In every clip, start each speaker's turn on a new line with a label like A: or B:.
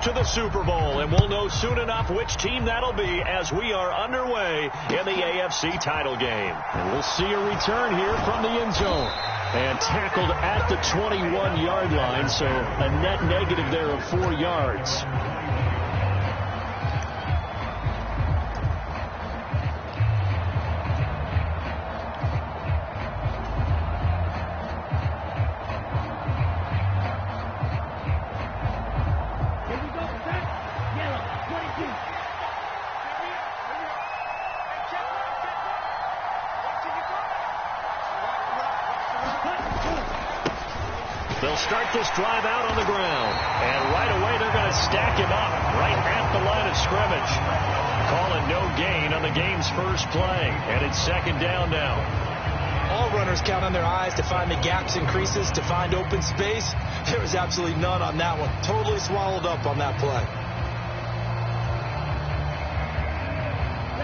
A: to the Super Bowl, and we'll know soon enough which team that'll be as we are underway in the AFC title game.
B: And we'll see a return here from the end zone. And tackled at the 21-yard line, so a net negative there of 4 yards.
A: They'll start this drive out on the ground. And right away, they're going to stack him up right at the line of scrimmage. Calling no gain on the game's first play. And it's second down now.
C: All runners count on their eyes to find the gaps and creases, to find open space. There was absolutely none on that one. Totally swallowed up on that play.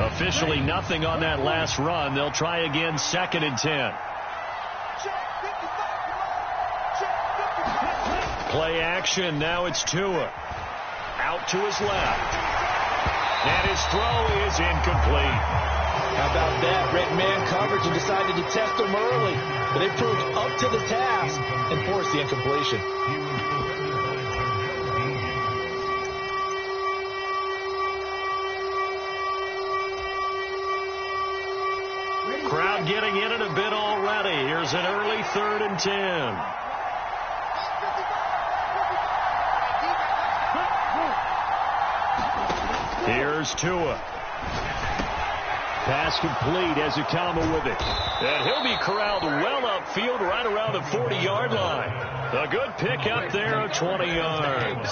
A: Officially nothing on that last run. They'll try again, second and 10. Play action. Now it's Tua. Out to his left. And his throw is incomplete.
C: How about that? Red man coverage and decided to test them early. But they proved up to the task and forced the incompletion.
A: Crowd getting in it a bit already. Here's an early 3rd and 10. Here's Tua. Pass complete as Ikama with it. And he'll be corralled well upfield right around the 40-yard line. A good pickup there of 20 yards.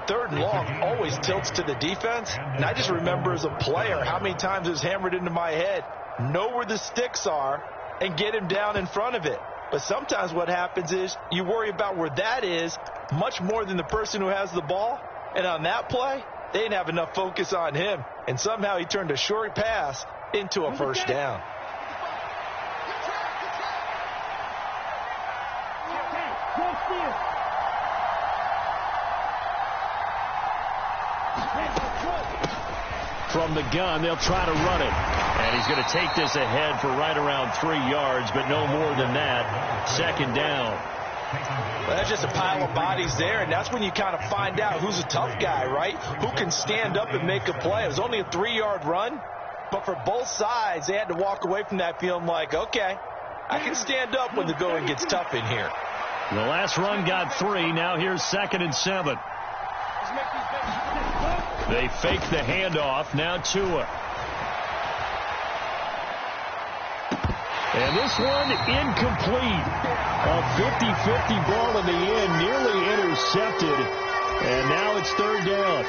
C: 3rd and long always tilts to the defense. And I just remember as a player how many times it was hammered into my head. Know where the sticks are and get him down in front of it. But sometimes what happens is you worry about where that is much more than the person who has the ball. And on that play, they didn't have enough focus on him, and somehow he turned a short pass into a first down.
A: From the gun, they'll try to run it. And he's going to take this ahead for right around 3 yards, but no more than that. Second down.
C: Well, that's just a pile of bodies there, and that's when you kind of find out who's a tough guy, right? Who can stand up and make a play. It was only a 3-yard run, but for both sides, they had to walk away from that feeling like, okay, I can stand up when the going gets tough in here.
A: The last run got 3. Now here's 2nd and 7. They fake the handoff. Now Tua. And this one incomplete. A 50-50 ball in the end, nearly intercepted. And now it's 3rd down.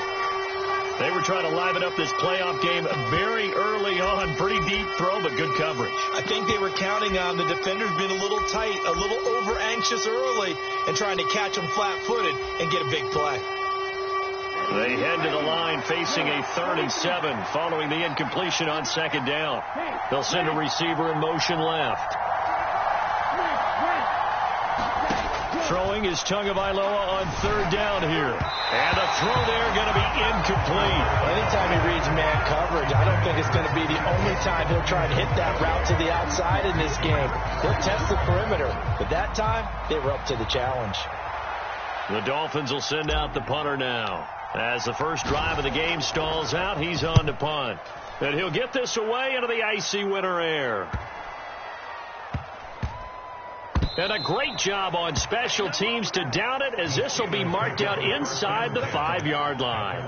A: They were trying to liven up this playoff game very early on. Pretty deep throw, but good coverage.
C: I think they were counting on the defenders being a little tight, a little over-anxious early, and trying to catch them flat-footed and get a big play.
A: They head to the line facing a 3rd and 7 following the incompletion on 2nd down. They'll send a receiver in motion left. Throwing is Tagovailoa on 3rd down here. And a throw there going to be incomplete.
C: Anytime he reads man coverage, I don't think it's going to be the only time he'll try to hit that route to the outside in this game. He'll test the perimeter. But that time, they were up to the challenge.
A: The Dolphins will send out the punter now. As the first drive of the game stalls out, he's on to punt. And he'll get this away into the icy winter air. And a great job on special teams to down it, as this will be marked out inside the 5-yard line.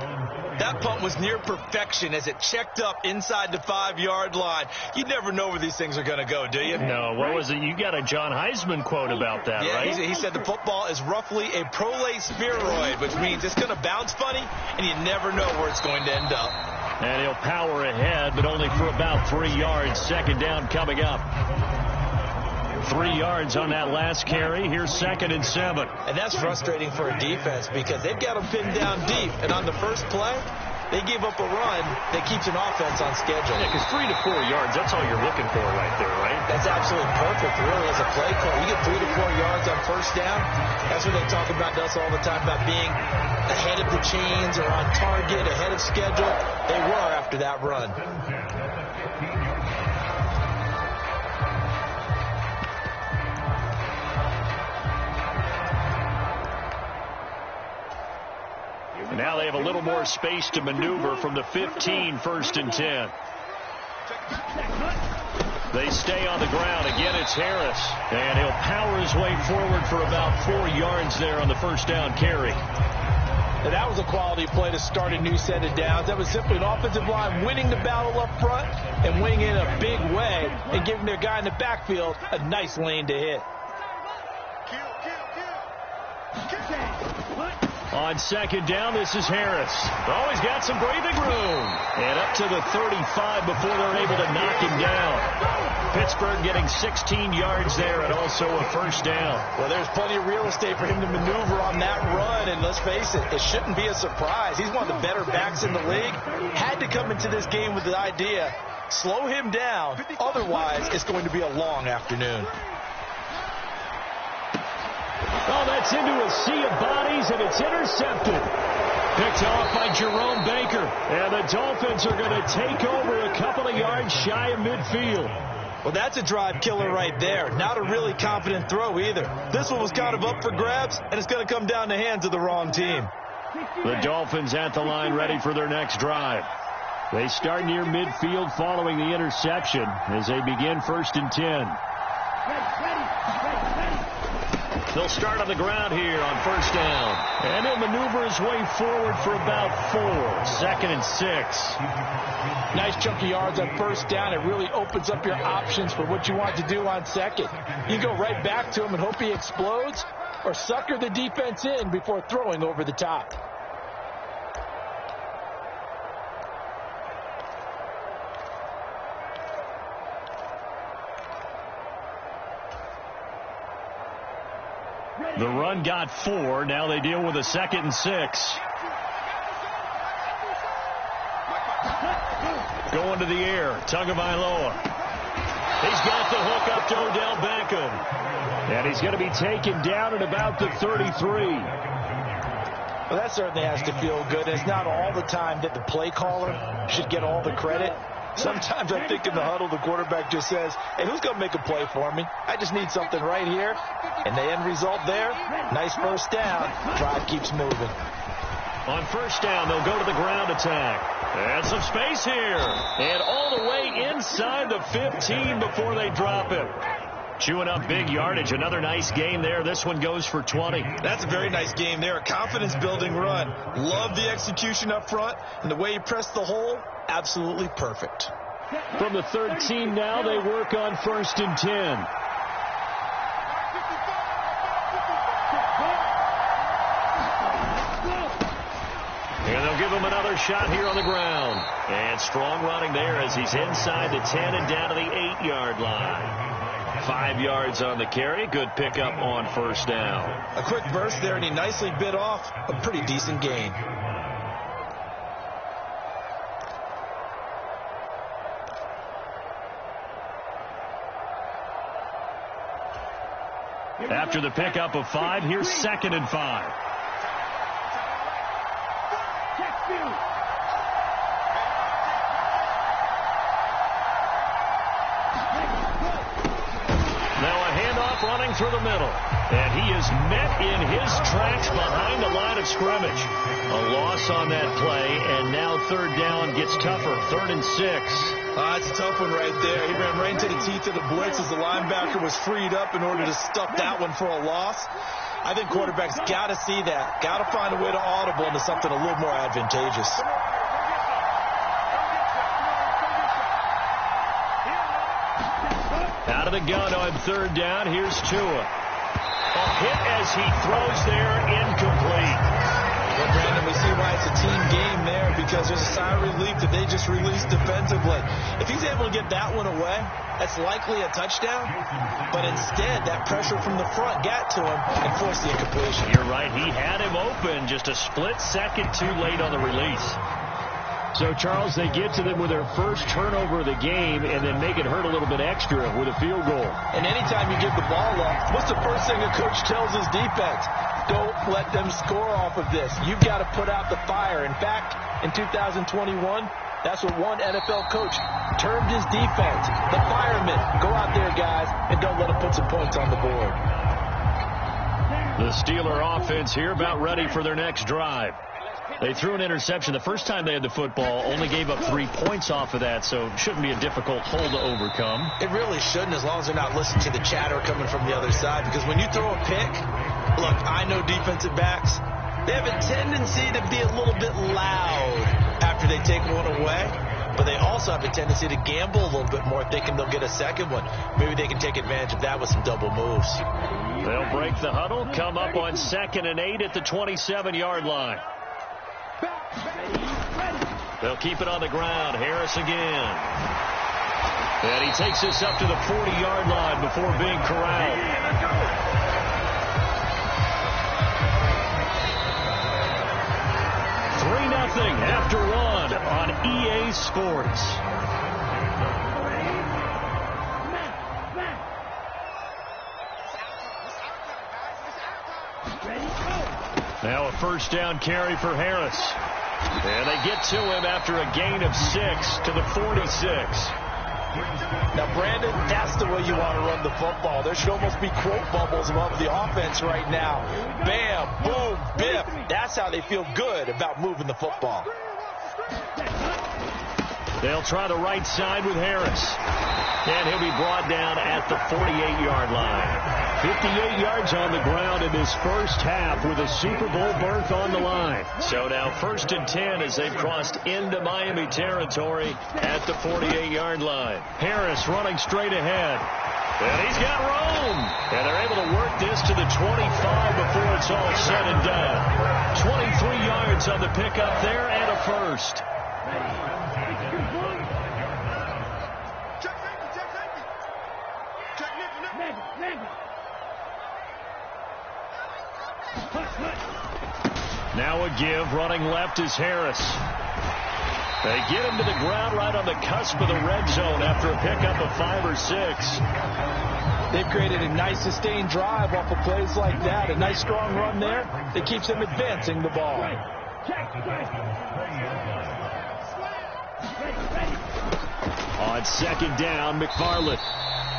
C: That punt was near perfection as it checked up inside the 5-yard line. You never know where these things are going to go, do you?
A: No, what was it? You got a John Heisman quote about that,
C: yeah,
A: right?
C: He said the football is roughly a prolate spheroid, which means it's going to bounce funny, and you never know where it's going to end up.
A: And he'll power ahead, but only for about 3 yards. Second down coming up. 3 yards on that last carry. Here's 2nd and 7.
C: And that's frustrating for a defense because they've got them pinned down deep. And on the first play, they give up a run that keeps an offense on schedule.
A: Yeah, because 3 to 4 yards, that's all you're looking for right there, right?
C: That's absolutely perfect, really, as a play call. You get 3 to 4 yards on 1st first down. That's what they talk about us all the time, about being ahead of the chains or on target, ahead of schedule. They were after that run.
A: Now they have a little more space to maneuver from the 15, 1st and 10. They stay on the ground. Again, it's Harris. And he'll power his way forward for about 4 yards there on the first down carry.
C: And that was a quality play to start a new set of downs. That was simply an offensive line winning the battle up front and winning it in a big way and giving their guy in the backfield a nice lane to hit.
A: On second down, this is Harris. Oh, he's got some breathing room. And up to the 35 before they're able to knock him down. Pittsburgh getting 16 yards there and also a first down.
C: Well, there's plenty of real estate for him to maneuver on that run. And let's face it, it shouldn't be a surprise. He's one of the better backs in the league. Had to come into this game with the idea, slow him down. Otherwise, it's going to be a long afternoon.
A: Oh, that's into a sea of bodies, and it's intercepted. Picked off by Jerome Baker. And the Dolphins are going to take over a couple of yards shy of midfield.
C: Well, that's a drive killer right there. Not a really confident throw either. This one was kind of up for grabs, and it's going to come down the hands of the wrong team.
A: The Dolphins at the line ready for their next drive. They start near midfield following the interception as they begin 1st and 10. They'll start on the ground here on first down. And he'll maneuver his way forward for about 4. 2nd and 6.
C: Nice chunky yards on first down. It really opens up your options for what you want to do on second. You go right back to him and hope he explodes, or sucker the defense in before throwing over the top.
A: The run got 4. Now they deal with a 2nd and 6. Going to the air. Tagovailoa. He's got the hook up to Odell Beckham. And he's going to be taken down at about the 33.
C: Well, that certainly has to feel good. It's not all the time that the play caller should get all the credit. Sometimes I think in the huddle, the quarterback just says, hey, who's going to make a play for me? I just need something right here. And the end result there, nice first down. Drive keeps moving.
A: On first down, they'll go to the ground attack. And some space here. And all the way inside the 15 before they drop him. Chewing up big yardage. Another nice game there. This one goes for 20.
C: That's a very nice game there. A confidence-building run. Love the execution up front. And the way he pressed the hole, absolutely perfect.
A: From the 13 now, they work on 1st and 10. And they'll give him another shot here on the ground. And strong running there as he's inside the 10 and down to the 8-yard line. 5 yards on the carry. Good pickup on first down.
C: A quick burst there, and he nicely bit off a pretty decent gain.
A: After the pickup of 5, here's 2nd and 5. Now a handoff running through the middle. And he is met in his tracks behind the line of scrimmage. A loss on that play, and now 3rd down gets tougher. 3rd and 6.
C: That's a tough one right there. He ran right into the teeth of the blitz as the linebacker was freed up in order to stuff that one for a loss. I think quarterbacks got to see that. Got to find a way to audible into something a little more advantageous.
A: Out of the gun on 3rd down. Here's Tua. A hit as he throws there, incomplete.
C: Well, Brandon, we see why it's a team game there, because there's a sigh of relief that they just released defensively. If he's able to get that one away, that's likely a touchdown. But instead, that pressure from the front got to him and forced the incompletion.
A: You're right. He had him open, just a split second too late on the release.
B: So, Charles, they get to them with their first turnover of the game and then make it hurt a little bit extra with a field goal.
C: And anytime you give the ball up, what's the first thing a coach tells his defense? Don't let them score off of this. You've got to put out the fire. In fact, in 2021, that's what one NFL coach termed his defense. The firemen. Go out there, guys, and don't let them put some points on the board.
B: The Steeler offense here about ready for their next drive. They threw an interception the first time they had the football, only gave up 3 points off of that, so it shouldn't be a difficult hole to overcome.
C: It really shouldn't, as long as they're not listening to the chatter coming from the other side, because when you throw a pick, look, I know defensive backs, they have a tendency to be a little bit loud after they take one away, but they also have a tendency to gamble a little bit more, thinking they'll get a second one. Maybe they can take advantage of that with some double moves.
B: They'll break the huddle, come up on 2nd and 8 at the 27-yard line. They'll keep it on the ground. Harris again. And he takes this up to the 40-yard line before being corralled. Nothing after one on EA Sports. Now a first down carry for Harris. And they get to him after a gain of 6 to the 46.
C: Now, Brandon, that's the way you want to run the football. There should almost be quote bubbles above the offense right now. Bam, boom, biff. That's how they feel good about moving the football.
B: They'll try the right side with Harris. And he'll be brought down at the 48-yard line. 58 yards on the ground in this first half with a Super Bowl berth on the line. So now 1st and 10 as they've crossed into Miami territory at the 48-yard line. Harris running straight ahead. And he's got room. And they're able to work this to the 25 before it's all said and done. 23 yards on the pickup there and a first. Now a give, running left is Harris. They get him to the ground right on the cusp of the red zone after a pickup of 5 or 6.
C: They've created a nice sustained drive off of plays like that. A nice strong run there that keeps them advancing the ball.
B: On 2nd down, McFarland.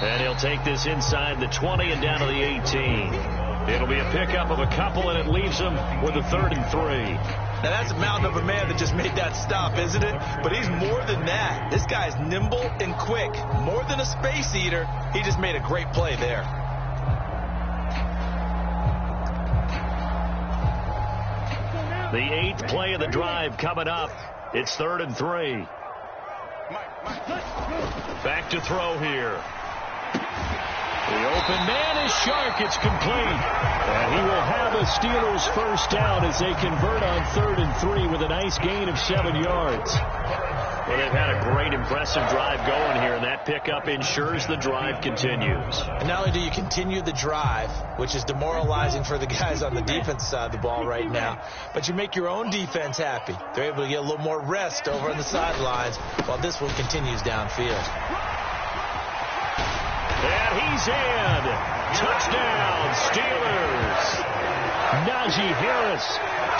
B: And he'll take this inside the 20 and down to the 18. It'll be a pickup of a couple, and it leaves them with a 3rd and 3.
C: Now, that's a mountain of a man that just made that stop, isn't it? But he's more than that. This guy's nimble and quick. More than a space eater, he just made a great play there.
B: The 8th play of the drive coming up. It's 3rd and 3. Back to throw here. The open man is Shark. It's complete. And he will have a Steelers first down as they convert on 3rd and 3 with a nice gain of 7 yards. Well, they've had a great, impressive drive going here, and that pickup ensures the drive continues.
C: And not only do you continue the drive, which is demoralizing for the guys on the defense side of the ball right now, but you make your own defense happy. They're able to get a little more rest over on the sidelines while this one continues downfield.
B: And he's in. Touchdown, Steelers. Najee Harris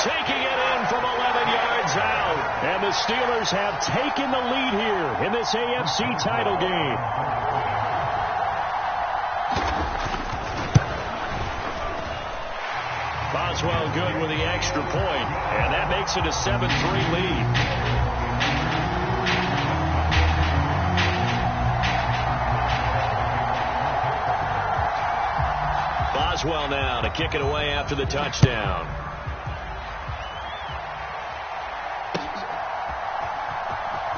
B: taking it in from 11 yards out. And the Steelers have taken the lead here in this AFC title game. Boswell good with the extra point, and that makes it a 7-3 lead. Boswell now to kick it away after the touchdown.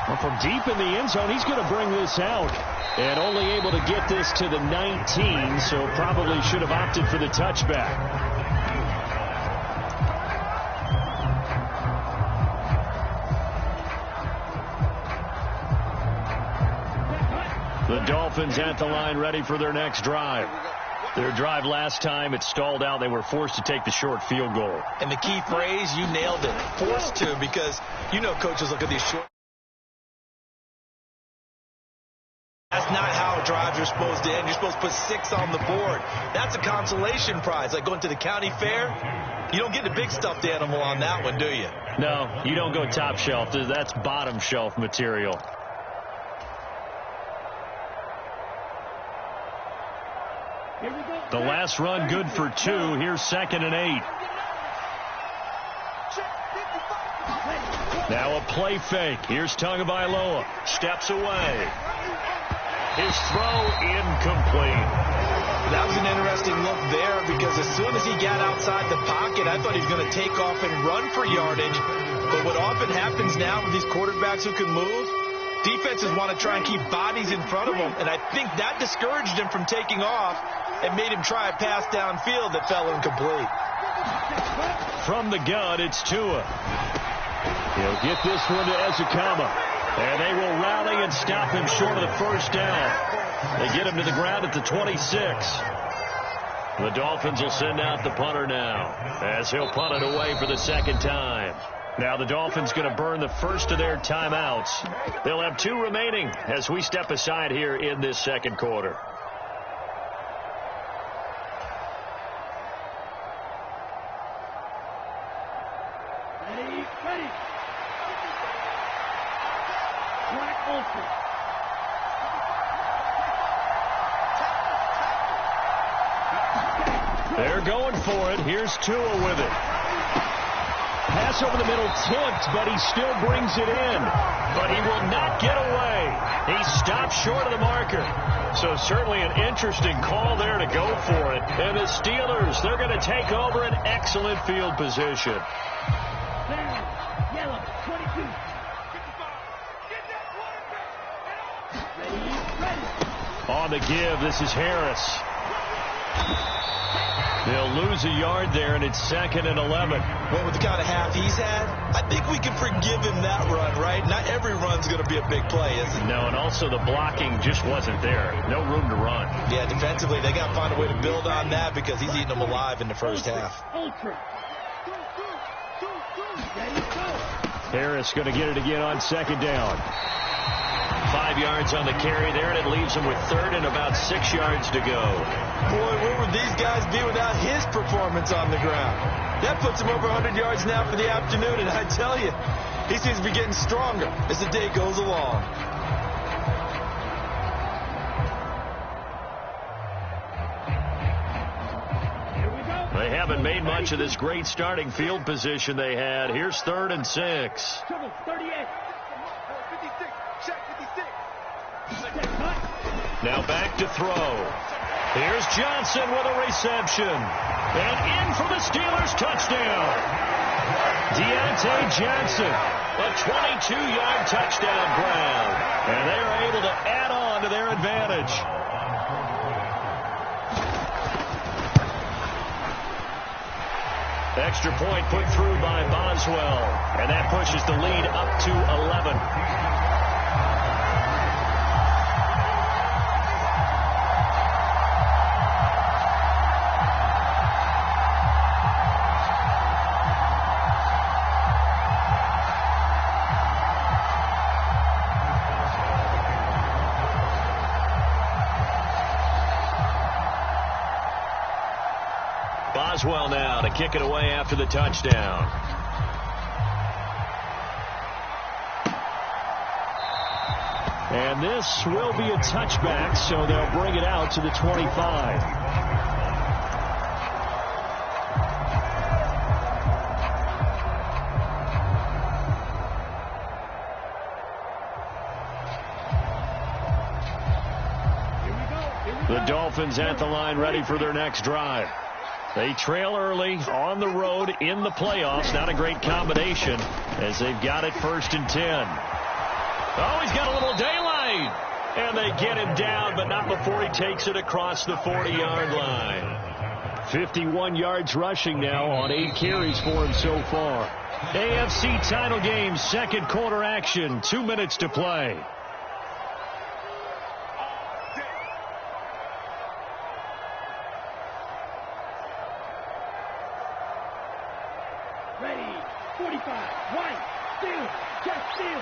B: Well, from deep in the end zone, he's going to bring this out. And only able to get this to the 19, so probably should have opted for the touchback. The Dolphins at the line ready for their next drive. Their drive last time, it stalled out. They were forced to take the short field goal.
C: And the key phrase, you nailed it, forced to, because you know coaches look at these short. That's not how drives are supposed to end. You're supposed to put 6 on the board. That's a consolation prize. Like going to the county fair, you don't get the big stuffed animal on that one, do you?
B: No, you don't go top shelf. That's bottom shelf material. The last run good for 2. Here's 2nd and 8. Now a play fake. Here's Tagovailoa. Steps away. His throw incomplete.
C: That was an interesting look there, because as soon as he got outside the pocket, I thought he was going to take off and run for yardage. But what often happens now with these quarterbacks who can move, defenses want to try and keep bodies in front of them, and I think that discouraged him from taking off and made him try a pass downfield that fell incomplete.
B: From the gun, it's Tua. He'll get this one to Ezekama, and they will rally and stop him short of the first down. They get him to the ground at the 26. The Dolphins will send out the punter now, as he'll punt it away for the second time. Now the Dolphins going to burn the first of their timeouts. They'll have 2 remaining as we step aside here in this second quarter. They're going for it. Here's Tua with it. Pass over the middle tipped, but he still brings it in. But he will not get away. He stopped short of the marker. So certainly an interesting call there to go for it. And the Steelers, they're going to take over an excellent field position.
D: Yellow, 22.
B: On the give, this is Harris. They'll lose a yard there, and it's 2nd and 11.
C: Well, with the kind of half he's had, I think we can forgive him that run, right? Not every run's going to be a big play, is it?
B: No, and also the blocking just wasn't there. No room to run.
C: Yeah, defensively, they got to find a way to build on that, because he's eating them alive in the first half.
B: Harris going to get it again on 2nd down. 5 yards on the carry there, and it leaves him with 3rd and about 6 yards to go.
C: Boy, where would these guys be without his performance on the ground? That puts him over 100 yards now for the afternoon, and I tell you, he seems to be getting stronger as the day goes along.
B: They haven't made much of this great starting field position they had. Here's 3rd and 6.
D: 38.
B: Now back to throw. Here's Johnson with a reception. And in for the Steelers touchdown. Deontay Johnson, a 22-yard touchdown grab. And they are able to add on to their advantage. Extra point put through by Boswell. And that pushes the lead up to 11. Boswell now to kick it away after the touchdown. And this will be a touchback, so they'll bring it out to the 25. The Dolphins at the line ready for their next drive. They trail early on the road in the playoffs. Not a great combination as they've got it 1st and 10. Oh, he's got a little daylight. And they get him down, but not before he takes it across the 40-yard line. 51 yards rushing now on 8 carries for him so far. AFC title game, second quarter action. 2 minutes to play.
D: Ready. 45. Right. Steal. Check steal.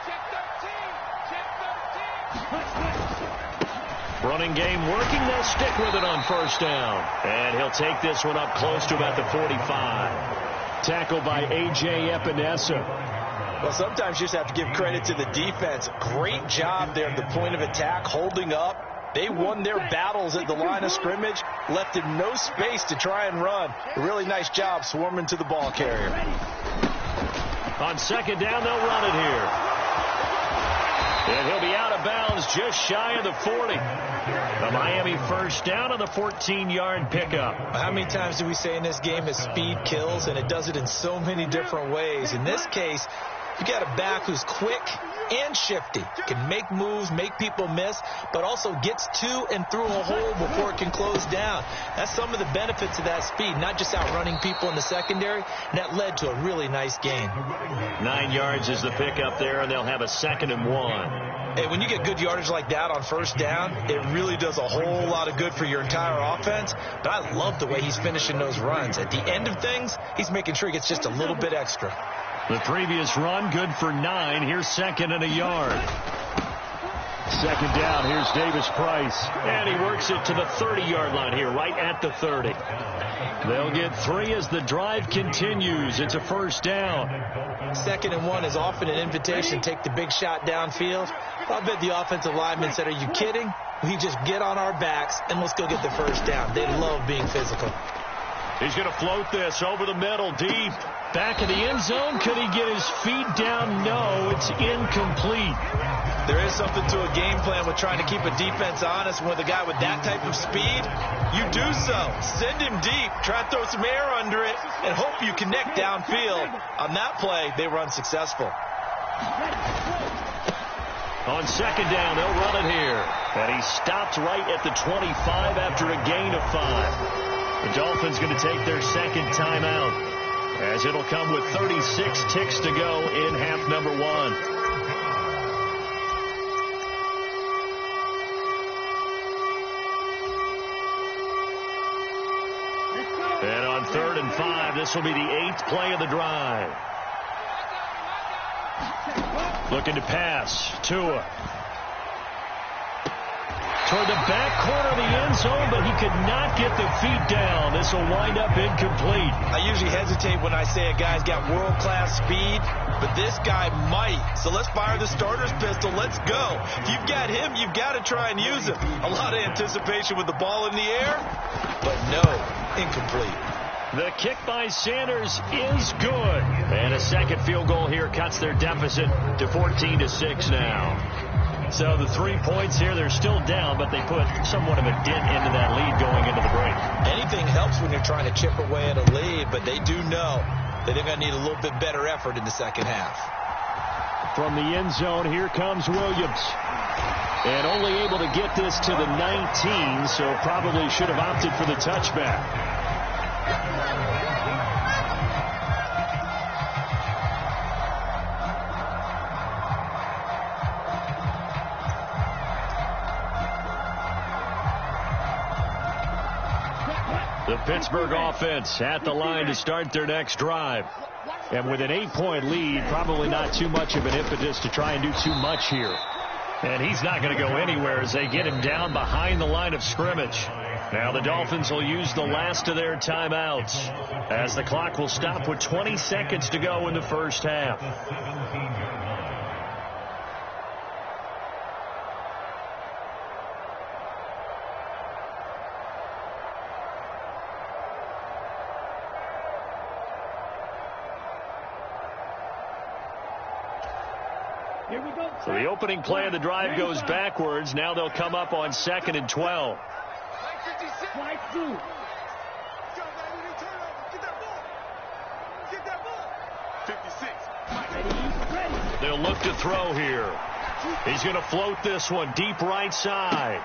D: Check 13. Check 13.
B: Running game working. They'll stick with it on first down. And he'll take this one up close to about the 45. Tackled by A.J. Epinesa.
C: Well, sometimes you just have to give credit to the defense. Great job there at the point of attack, holding up. They won their battles at the line of scrimmage, left him no space to try and run. A really nice job swarming to the ball carrier.
B: On second down, they'll run it here. And he'll be out of bounds just shy of the 40. A Miami first down on the 14-yard pickup.
C: How many times do we say in this game that speed kills, and it does it in so many different ways? In this case, you got a back who's quick and shifty, can make moves, make people miss, but also gets to and through a hole before it can close down. That's some of the benefits of that speed, not just outrunning people in the secondary, and that led to a really nice gain.
B: 9 yards is the pickup there, and they'll have a 2nd and 1.
C: Hey, when you get good yardage like that on first down, it really does a whole lot of good for your entire offense. But I love the way he's finishing those runs. At the end of things, he's making sure he gets just a little bit extra.
B: The previous run, good for 9. Here's 2nd and a yard. 2nd down, here's Davis Price. And he works it to the 30-yard line here, right at the 30. They'll get 3 as the drive continues. It's a first down.
C: 2nd and 1 is often an invitation to take the big shot downfield. I bet the offensive lineman said, are you kidding? We just get on our backs and let's go get the first down. They love being physical.
B: He's going to float this over the middle, deep. Back in the end zone. Could he get his feet down? No, it's incomplete.
C: There is something to a game plan with trying to keep a defense honest. With a guy with that type of speed, you do so. Send him deep. Try to throw some air under it and hope you connect downfield. On that play, they were unsuccessful.
B: On second down, they'll run it here. And he stopped right at the 25 after a gain of 5. The Dolphins going to take their second timeout, as it'll come with 36 ticks to go in half number 1. And on 3rd and 5, this will be the 8th play of the drive. Looking to pass. Tua. Toward the back corner of the end zone, but he could not get the feet down. This will wind up incomplete.
C: I usually hesitate when I say a guy's got world-class speed, but this guy might. So let's fire the starter's pistol. Let's go. If you've got him, you've got to try and use him. A lot of anticipation with the ball in the air, but no, incomplete.
B: The kick by Sanders is good. And a second field goal here cuts their deficit to 14-6 now. So the 3 points here, they're still down, but they put somewhat of a dent into that lead going into the break.
C: Anything helps when you're trying to chip away at a lead, but they do know that they're going to need a little bit better effort in the second half.
B: From the end zone, here comes Williams. And only able to get this to the 19, so probably should have opted for the touchback. The Pittsburgh offense at the line to start their next drive. And with an 8-point lead, probably not too much of an impetus to try and do too much here. And he's not going to go anywhere as they get him down behind the line of scrimmage. Now the Dolphins will use the last of their timeouts, as the clock will stop with 20 seconds to go in the first half. So the opening play of the drive goes backwards. Now they'll come up on 2nd and 12. They'll look to throw here. He's going to float this one deep right side.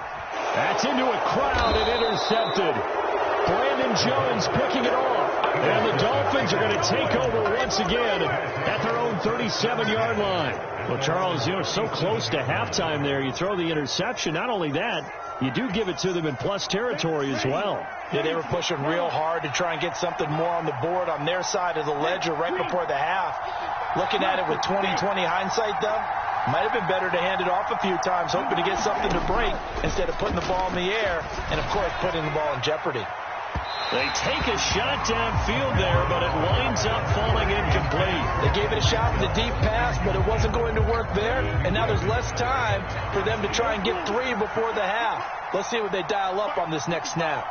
B: That's into a crowd and intercepted. Brandon Jones picking it off. And the Dolphins are going to take over once again at their own 37-yard line. Well, Charles, so close to halftime there. You throw the interception. Not only that, you do give it to them in plus territory as well.
C: Yeah, they were pushing real hard to try and get something more on the board on their side of the ledger right before the half. Looking at it with 20/20 hindsight, though, might have been better to hand it off a few times, hoping to get something to break instead of putting the ball in the air and, of course, putting the ball in jeopardy.
B: They take a shot downfield there, but it winds up falling incomplete.
C: They gave it a shot with a deep pass, but it wasn't going to work there, and now there's less time for them to try and get 3 before the half. Let's see what they dial up on this next snap.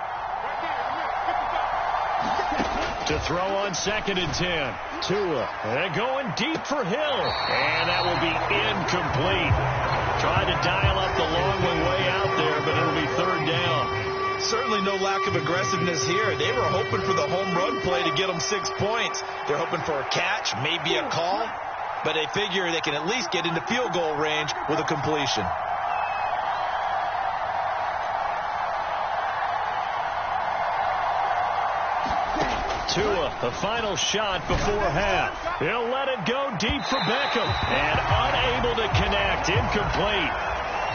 B: To throw on 2nd and 10. Tua, and going deep for Hill. And that will be incomplete. Tried to dial up the long one way out there, but it'll be 3rd down.
C: Certainly no lack of aggressiveness here. They were hoping for the home run play to get them 6 points. They're hoping for a catch, maybe a call, but they figure they can at least get into field goal range with a completion.
B: Tua, the final shot before half. He'll let it go deep for Beckham. And unable to connect. Incomplete.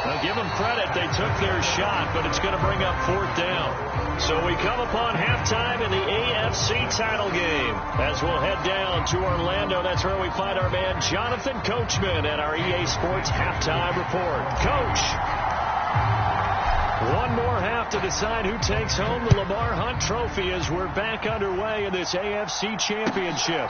B: Now give them credit. They took their shot, but it's going to bring up 4th down. So we come upon halftime in the AFC title game. As we'll head down to Orlando, that's where we find our man Jonathan Coachman at our EA Sports Halftime Report. Coach. One more half to decide who takes home the Lamar Hunt Trophy as we're back underway in this AFC Championship.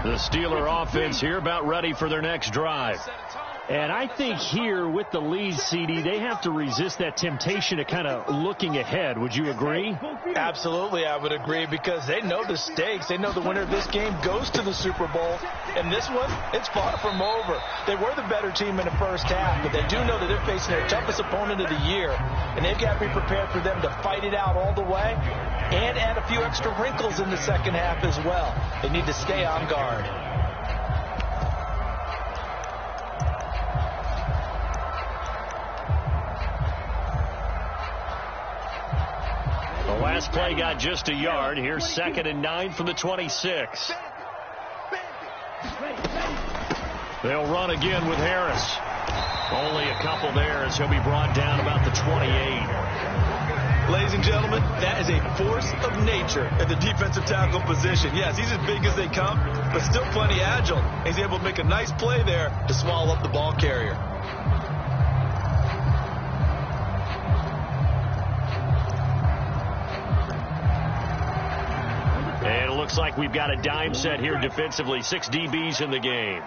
B: The Steeler offense here about ready for their next drive. And I think here with the lead, CD, they have to resist that temptation to kind of looking ahead. Would you agree?
C: Absolutely, I would agree, because they know the stakes. They know the winner of this game goes to the Super Bowl. And this one, it's far from over. They were the better team in the first half, but they do know that they're facing their toughest opponent of the year. And they've got to be prepared for them to fight it out all the way and add a few extra wrinkles in the second half as well. They need to stay on guard.
B: The last play got just a yard. Here's 2nd and 9 from the 26. They'll run again with Harris. Only a couple there as he'll be brought down about the 28.
C: Ladies and gentlemen, that is a force of nature at the defensive tackle position. Yes, he's as big as they come, but still plenty agile. He's able to make a nice play there to swallow up the ball carrier.
B: And it looks like we've got a dime set here defensively. 6 DBs in the game.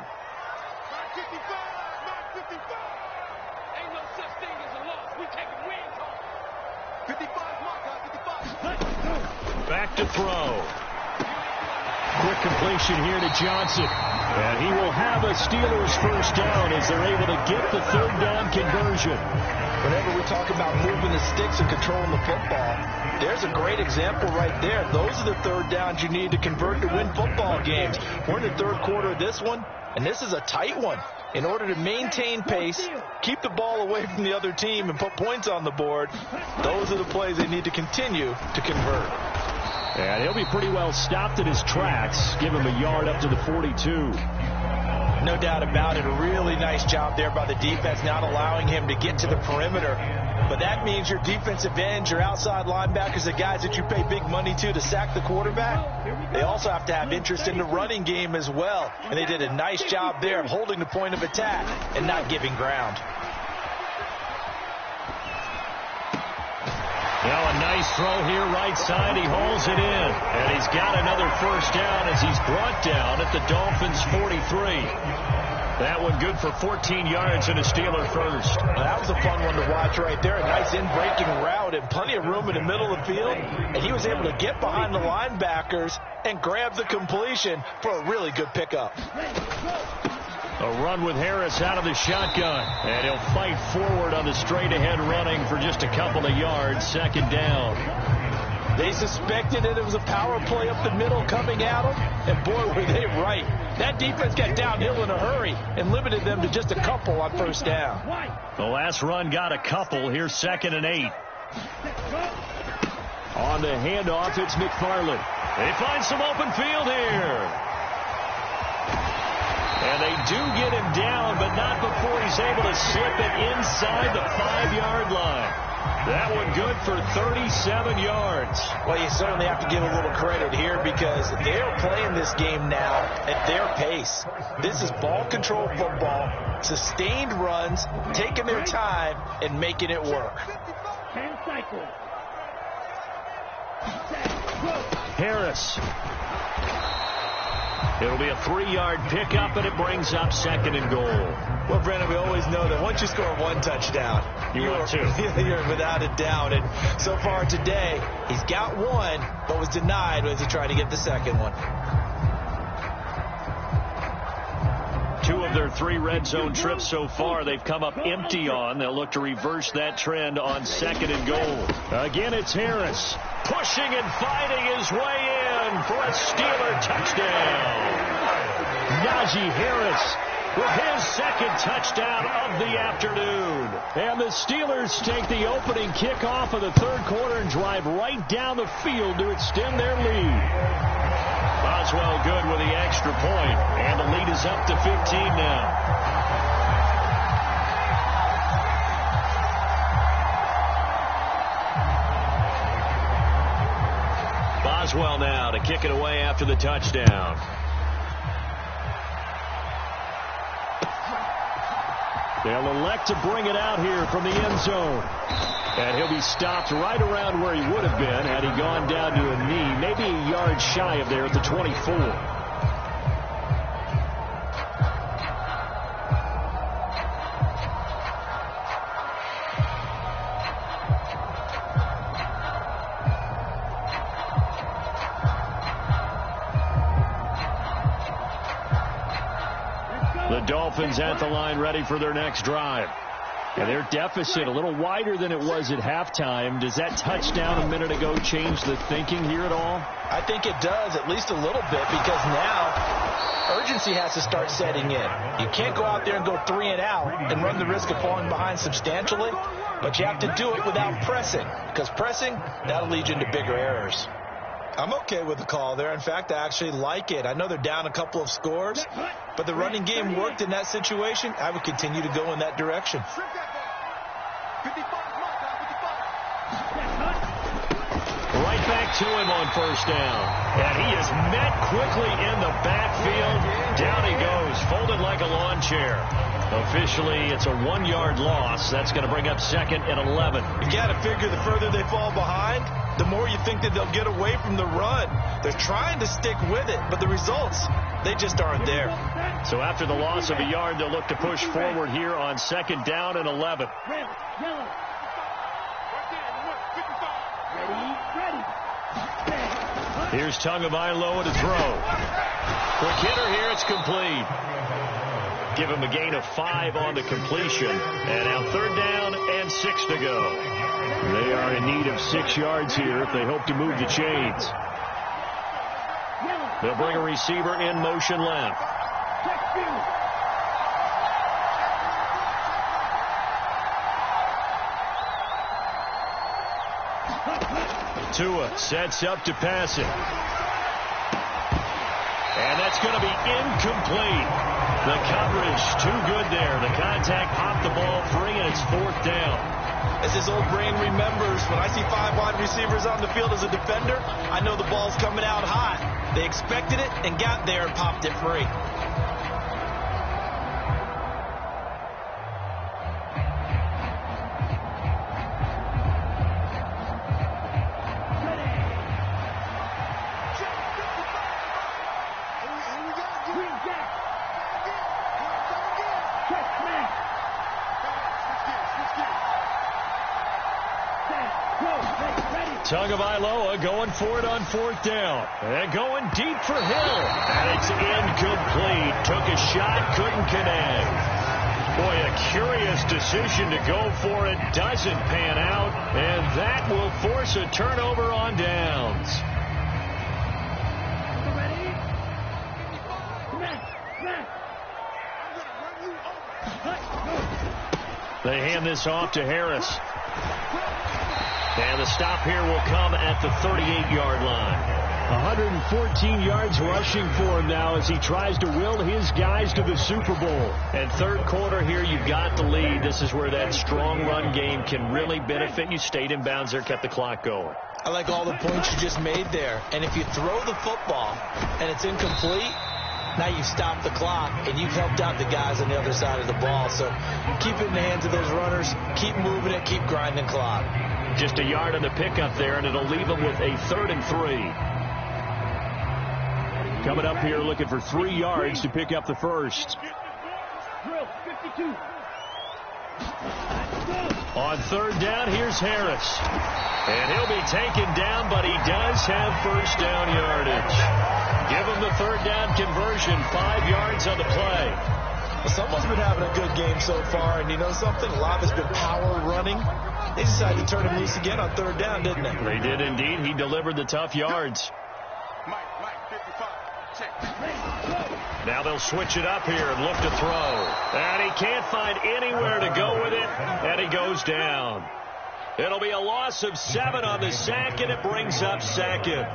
B: Back to throw. Quick completion here to Johnson. And he will have a Steelers first down as they're able to get the 3rd down conversion.
C: Whenever we talk about moving the sticks and controlling the football, there's a great example right there. Those are the 3rd downs you need to convert to win football games. We're in the 3rd quarter of this one, and this is a tight one. In order to maintain pace, keep the ball away from the other team, and put points on the board, those are the plays they need to continue to convert.
B: And he'll be pretty well stopped in his tracks. Give him a yard up to the 42.
C: No doubt about it. A really nice job there by the defense, not allowing him to get to the perimeter. But that means your defensive ends, your outside linebackers, the guys that you pay big money to sack the quarterback, they also have to have interest in the running game as well. And they did a nice job there of holding the point of attack and not giving ground.
B: Now a nice throw here right side. He hauls it in. And he's got another first down as he's brought down at the Dolphins' 43. That one good for 14 yards and a Steeler first.
C: Well, that was a fun one to watch right there. A nice in-breaking route and plenty of room in the middle of the field. And he was able to get behind the linebackers and grab the completion for a really good pickup.
B: A run with Harris out of the shotgun. And he'll fight forward on the straight-ahead running for just a couple of yards. 2nd down.
C: They suspected that it was a power play up the middle coming at them. And boy, were they right. That defense got downhill in a hurry and limited them to just a couple on first down.
B: The last run got a couple. Here's 2nd and 8. On the handoff, it's McFarland. They find some open field here. And they do get him down, but not before he's able to slip it inside the 5-yard line. That one good for 37 yards.
C: Well, you certainly have to give a little credit here because they're playing this game now at their pace. This is ball control football, sustained runs, taking their time, and making it work.
D: 10 cycles.
B: Harris. It'll be a 3-yard pickup, and it brings up 2nd and goal.
C: Well, Brandon, we always know that once you score one touchdown,
B: you're
C: without a doubt. And so far today, he's got one, but was denied as he tried to get the second one.
B: 2 of their 3 red zone trips so far, they've come up empty on. They'll look to reverse that trend on 2nd and goal. Again, it's Harris pushing and fighting his way in for a Steeler touchdown. Najee Harris with his 2nd touchdown of the afternoon. And the Steelers take the opening kickoff of the 3rd quarter and drive right down the field to extend their lead. Boswell good with the extra point, and the lead is up to 15 now. Boswell now to kick it away after the touchdown. They'll elect to bring it out here from the end zone. And he'll be stopped right around where he would have been had he gone down to a knee, maybe a yard shy of there at the 24. The Dolphins at the line ready for their next drive. And their deficit a little wider than it was at halftime. Does that touchdown a minute ago change the thinking here at all?
C: I think it does, at least a little bit, because now urgency has to start setting in. You can't go out there and go 3 and out and run the risk of falling behind substantially, but you have to do it without pressing, because pressing, that'll lead you into bigger errors. I'm okay with the call there. In fact, I actually like it. I know they're down a couple of scores, but the running game worked in that situation. I would continue to go in that direction.
B: Right back to him on first down. And he is met quickly in the backfield. Down he goes, folded like a lawn chair. Officially, it's a 1-yard loss. That's going to bring up 2nd and 11.
C: You got to figure the further they fall behind, the more you think that they'll get away from the run. They're trying to stick with it, but the results, they just aren't there.
B: So after the loss of a yard, they'll look to push forward here on 2nd down and 11. Here's Tagovailoa to throw. Quick hitter here, it's complete. Give him a gain of 5 on the completion. And now 3rd down and 6 to go. They are in need of 6 yards here if they hope to move the chains. They'll bring a receiver in motion left. Tua sets up to pass it. And that's going to be incomplete. The coverage too good there. The contact popped the ball free, and it's 4th down.
C: As his old brain remembers, when I see 5 wide receivers on the field as a defender, I know the ball's coming out hot. They expected it and got there and popped it free.
B: Tagovailoa going for it on 4th down. And going deep for Hill. And it's incomplete. Took a shot, couldn't connect. Boy, a curious decision to go for it. Doesn't pan out. And that will force a turnover on downs.
D: Ready?
B: They hand this off to Harris. And the stop here will come at the 38-yard line.
A: 114 yards rushing for him now as he tries to will his guys to the Super Bowl.
B: And third quarter here, you've got the lead. This is where that strong run game can really benefit you. Stayed in bounds there, kept the clock going.
C: I like all the points you just made there. And if you throw the football and it's incomplete, now you've stopped the clock and you've helped out the guys on the other side of the ball. So keep it in the hands of those runners. Keep moving it. Keep grinding clock.
B: Just a yard on the pickup there, and it'll leave them with a 3rd and 3.
A: Coming up here looking for 3 yards to pick up the first.
B: On 3rd down, here's Harris. And he'll be taken down, but he does have first down yardage. Give him the 3rd down conversion, 5 yards on the play.
C: Well, someone's been having a good game so far, and you know something? A lot has been power running. They decided to turn him loose again on 3rd down, didn't they?
B: They did indeed. He delivered the tough yards. Now they'll switch it up here and look to throw. And he can't find anywhere to go with it, and he goes down. It'll be a loss of 7 on the sack, and it brings up 2nd.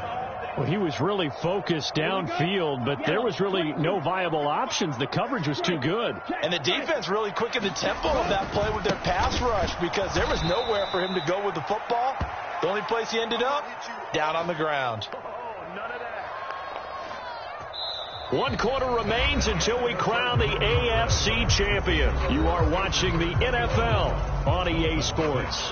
A: Well, he was really focused downfield, but there was really no viable options. The coverage was too good.
C: And the defense really quickened the tempo of that play with their pass rush because there was nowhere for him to go with the football. The only place he ended up, down on the ground.
B: 1 quarter remains until we crown the AFC champion. You are watching the NFL on EA Sports.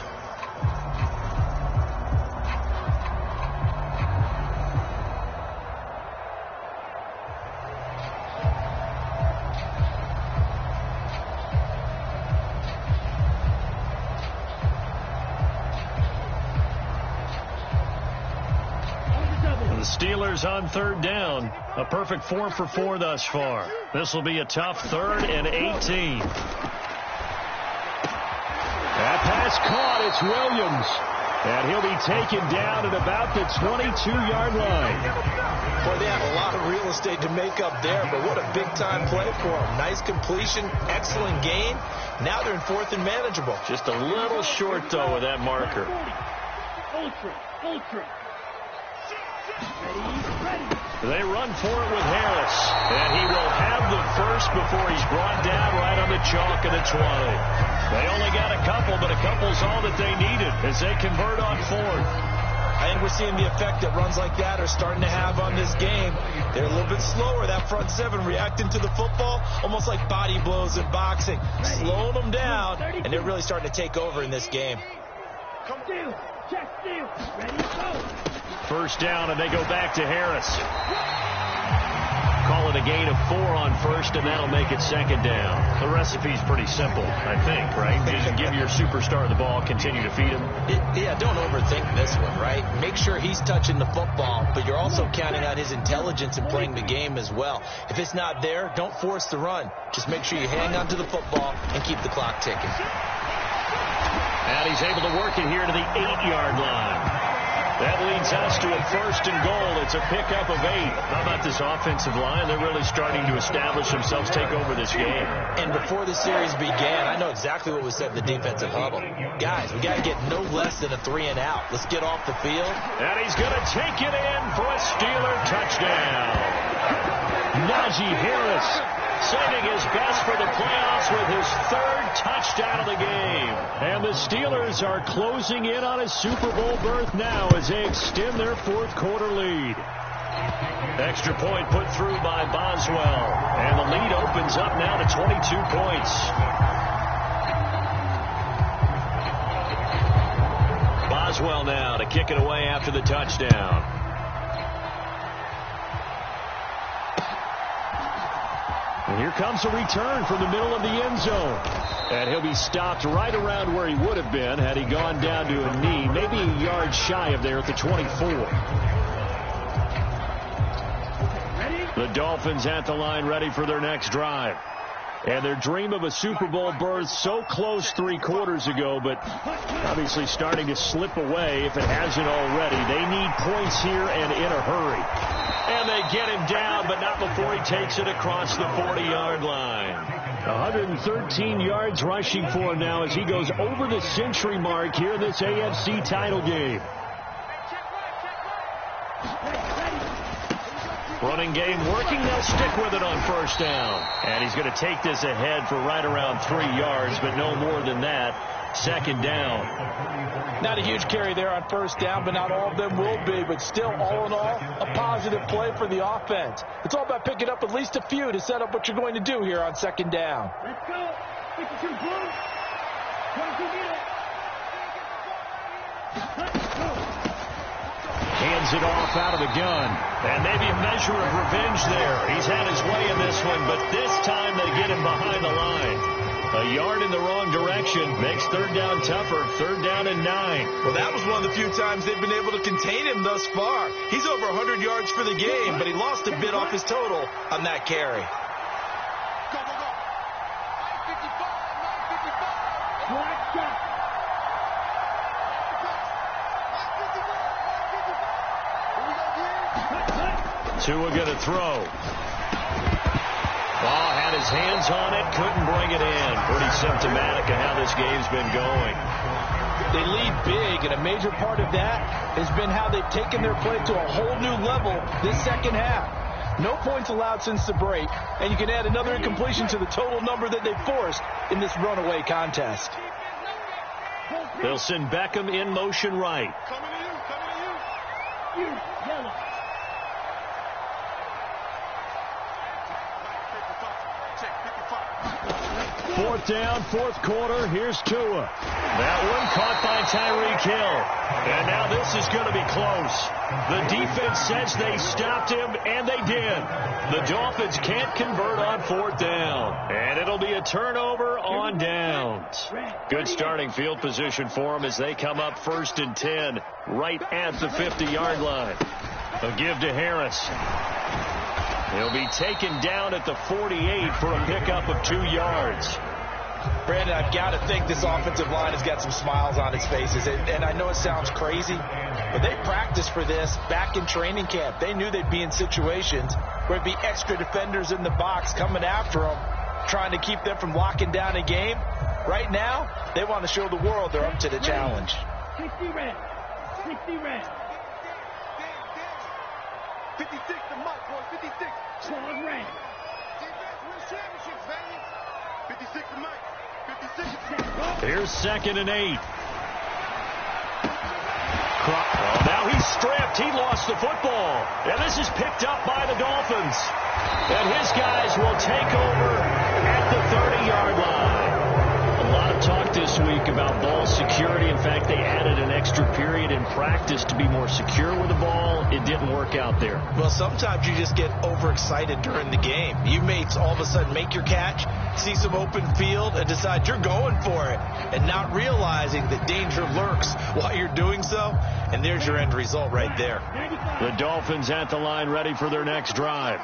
B: Steelers on 3rd down. A perfect 4 for 4 thus far. This will be a tough 3rd and 18.
A: That pass caught. It's Williams. And he'll be taken down at about the 22-yard line.
C: Boy, they have a lot of real estate to make up there, but what a big-time play for them. Nice completion, excellent gain. Now they're in 4th and manageable.
B: Just a little short, though, with that marker.
D: Ultra.
B: They run for it with Harris, and he will have the first before he's brought down right on the chalk of the 20. They only got a couple, but a couple's all that they needed as they convert on 4th.
C: I think we're seeing the effect that runs like that are starting to have on this game. They're a little bit slower, that front 7, reacting to the football, almost like body blows in boxing, slowing them down, and they're really starting to take over in this game.
B: First down, and they go back to Harris. Call it a gain of 4 on 1st, and that'll make it 2nd down. The recipe's pretty simple, I think, right? Just give your superstar the ball, continue to feed him.
C: Yeah, don't overthink this one, right? Make sure he's touching the football, but you're also counting on his intelligence in playing the game as well. If it's not there, don't force the run. Just make sure you hang on to the football and keep the clock ticking.
B: And he's able to work it here to the 8-yard line. That leads us to a 1st and goal. It's a pickup of 8. How about this offensive line? They're really starting to establish themselves, take over this game.
C: And before the series began, I know exactly what was said in the defensive huddle. Guys, we got to get no less than a 3 and out. Let's get off the field.
B: And he's going to take it in for a Steeler touchdown. Najee Harris saving his best for the playoffs with his 3rd touchdown of the game.
A: And the Steelers are closing in on a Super Bowl berth now as they extend their 4th quarter lead.
B: Extra point put through by Boswell. And the lead opens up now to 22 points. Boswell now to kick it away after the touchdown.
A: And here comes a return from the middle of the end zone. And he'll be stopped right around where he would have been had he gone down to a knee, maybe a yard shy of there at the 24. The Dolphins at the line ready for their next drive. And their dream of a Super Bowl berth so close 3 quarters ago, but obviously starting to slip away if it hasn't already. They need points here and in a hurry.
B: And they get him down, but not before he takes it across the 40-yard line. 113 yards rushing for him now as he goes over the century mark here in this AFC title game. Running game working. They'll stick with it on first down. And he's going to take this ahead for right around 3 yards, but no more than that. Second down.
C: Not a huge carry there on first down, but not all of them will be. But still, all in all, a positive play for the offense. It's all about picking up at least a few to set up what you're going to do here on second down.
D: Let's go. 52 blue. 22 meter. Let's go.
B: Hands it off out of the gun. And maybe a measure of revenge there. He's had his way in this one, but this time they get him behind the line. A yard in the wrong direction makes third down tougher. Third down and 9.
C: Well, that was one of the few times they've been able to contain him thus far. He's over 100 yards for the game, but he lost a bit off his total on that carry.
D: Go, go, go. 955. Black shot.
B: Tua going to throw. Ball had his hands on it, couldn't bring it in. Pretty symptomatic of how this game's been going.
C: They lead big, and a major part of that has been how they've taken their play to a whole new level this second half. No points allowed since the break, and you can add another incompletion to the total number that they've forced in this runaway contest.
B: They'll send Beckham in motion right.
D: Coming to you. You, yellow.
B: Fourth down, fourth quarter. Here's Tua. That one caught by Tyreek Hill. And now this is going to be close. The defense says they stopped him, and they did. The Dolphins can't convert on fourth down. And it'll be a turnover on downs. Good starting field position for them as they come up first and 10 right at the 50-yard line. A give to Harris. He'll be taken down at the 48 for a pickup of 2 yards.
C: Brandon, I've got to think this offensive line has got some smiles on its faces. And I know it sounds crazy, but they practiced for this back in training camp. They knew they'd be in situations where it'd be extra defenders in the box coming after them, trying to keep them from locking down a game. Right now, they want to show the world they're up to the challenge.
D: 60 red. 60 red.
E: 56 to Mike, boy, 56.
D: Claude red.
E: Defense wins championships, baby. 56 to Mike. 56.
B: Here's second and 8. Now he's stripped. He lost the football. And this is picked up by the Dolphins. And his guys will take over at the 30-yard line. A lot of talk this week about ball security. In fact, they added an extra period in practice to be more secure with the ball. It didn't work out there.
C: Well, sometimes you just get overexcited during the game. You may all of a sudden make your catch, see some open field, and decide you're going for it, and not realizing that danger lurks while you're doing so. And there's your end result right there.
B: The Dolphins at the line ready for their next drive.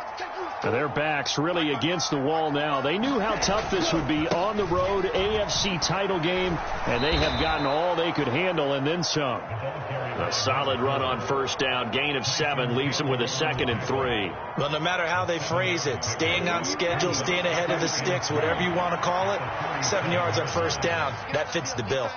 B: Their backs really against the wall now. They knew how tough this would be on the road, AFC title game, and they have gotten all they could handle and then some. A solid run on first down, gain of 7, leaves them with a 2nd and 3.
C: Well, no matter how they phrase it, staying on schedule, staying ahead of the sticks, whatever you want to call it, 7 yards on first down, that fits the bill.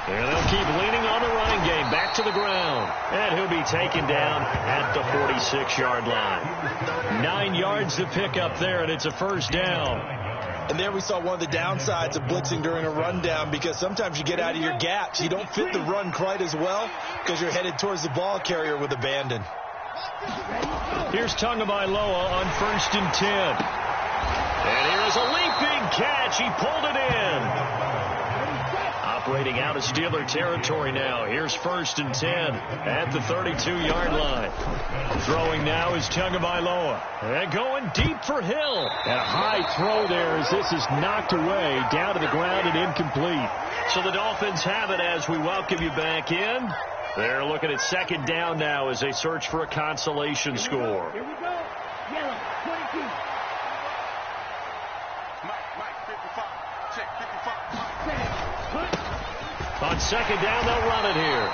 B: And they'll keep leaning on the running game. Back to the ground. And he'll be taken down at the 46-yard line. 9 yards to pick up there, and it's a first down.
C: And there we saw one of the downsides of blitzing during a rundown, because sometimes you get out of your gaps. You don't fit the run quite as well because you're headed towards the ball carrier with abandon.
B: Here's Tagovailoa on first and 10. And here's a leaping catch. He pulled it in. Operating out of Steeler territory now. Here's first and 10 at the 32-yard line. Throwing now is Tagovailoa. And going deep for Hill. And a high throw there as this is knocked away down to the ground and incomplete. So the Dolphins have it as we welcome you back in. They're looking at second down now as they search for a consolation score.
D: Here we go. Yellow. 22.
E: Mike, 55. Check, 55.
B: On second down, they'll run it here.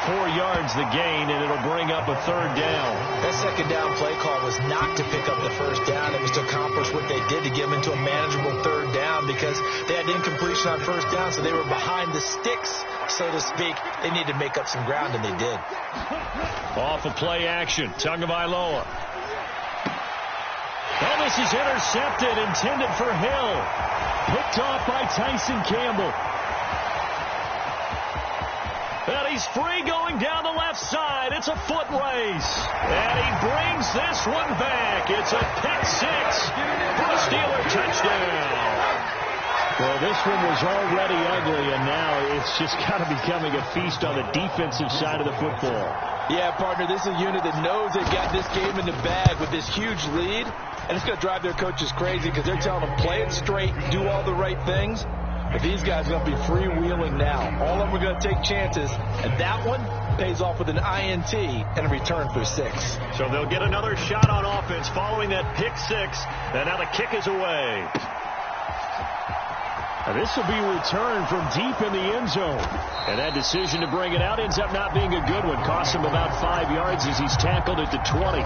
B: 4 yards the gain, and it'll bring up a third down.
C: That second down play call was not to pick up the first down. It was to accomplish what they did to get them into a manageable third down because they had incompletion on first down, so they were behind the sticks, so to speak. They needed to make up some ground, and they did.
B: Off of play action, Tagovailoa. Oh, this is intercepted, intended for Hill. Picked off by Tyson Campbell. And he's free going down the left side. It's a foot race. And he brings this one back. It's a pick six for a Steeler touchdown. Well, this one was already ugly, and now it's just kind of becoming a feast on the defensive side of the football.
C: Yeah, partner, this is a unit that knows they've got this game in the bag with this huge lead. And it's going to drive their coaches crazy because they're telling them play it straight, do all the right things. But these guys are going to be freewheeling now. All of them are going to take chances, and that one pays off with an INT and a return for 6.
B: So they'll get another shot on offense following that pick six, and now the kick is away. And this will be returned from deep in the end zone. And that decision to bring it out ends up not being a good one. Costs him about 5 yards as he's tackled at the 20.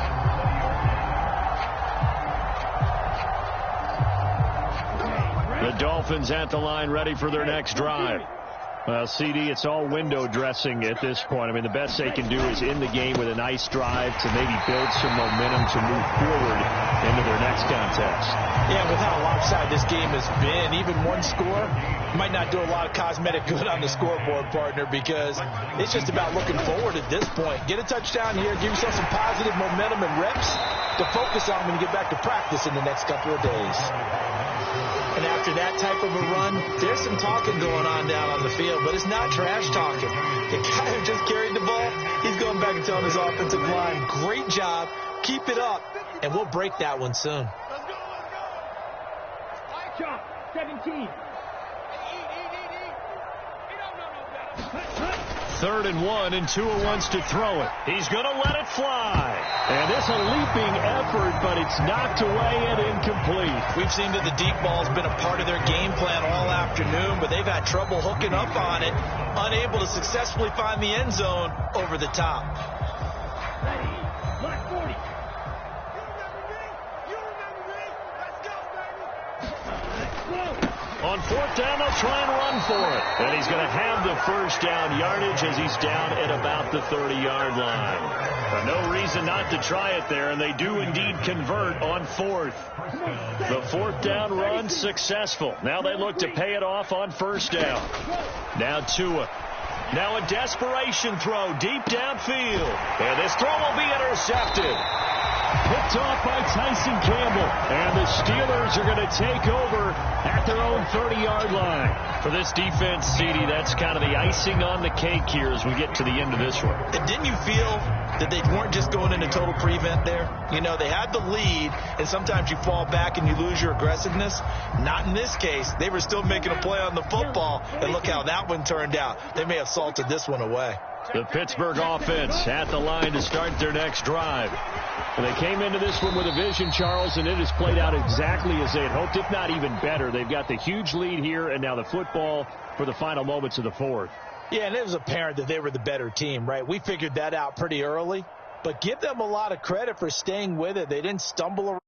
B: The Dolphins at the line ready for their next drive. Well, CD, it's all window dressing at this point. I mean, the best they can do is end the game with a nice drive to maybe build some momentum to move forward into their next contest.
C: Yeah, with how lopsided this game has been, even one score might not do a lot of cosmetic good on the scoreboard, partner, because it's just about looking forward at this point. Get a touchdown here, give yourself some positive momentum and reps to focus on when you get back to practice in the next couple of days. And after that type of a run, there's some talking going on down on the field, but it's not trash talking. The guy who just carried the ball, he's going back and telling his offensive line, great job, keep it up, and we'll break that one soon.
D: Let's go. Jump, 17.
B: 3rd and 1, and Tua wants to throw it. He's going to let it fly. And it's a leaping effort, but it's knocked away and incomplete.
C: We've seen that the deep ball's been a part of their game plan all afternoon, but they've had trouble hooking up on it, unable to successfully find the end zone over the top.
D: Ready. Mark 40.
B: On 4th down, they'll try and run for it. And he's going to have the first down yardage as he's down at about the 30-yard line. But no reason not to try it there, and they do indeed convert on 4th. The 4th down run successful. Now they look to pay it off on 1st down. Now Tua. Now a desperation throw deep downfield. And this throw will be intercepted. Picked off by Tyson Campbell. And the Steelers are going to take over at their own 30-yard line. For this defense, CD, that's kind of the icing on the cake here as we get to the end of this one.
C: And didn't you feel that they weren't just going into total prevent there? You know, they had the lead, and sometimes you fall back and you lose your aggressiveness. Not in this case. They were still making a play on the football, and look how that one turned out. They may have salted this one away.
B: The Pittsburgh offense at the line to start their next drive. And they came into this one with a vision, Charles, and it has played out exactly as they had hoped, if not even better. They've got the huge lead here, and now the football for the final moments of the 4th.
C: Yeah, and it was apparent that they were the better team, right? We figured that out pretty early. But give them a lot of credit for staying with it. They didn't stumble around.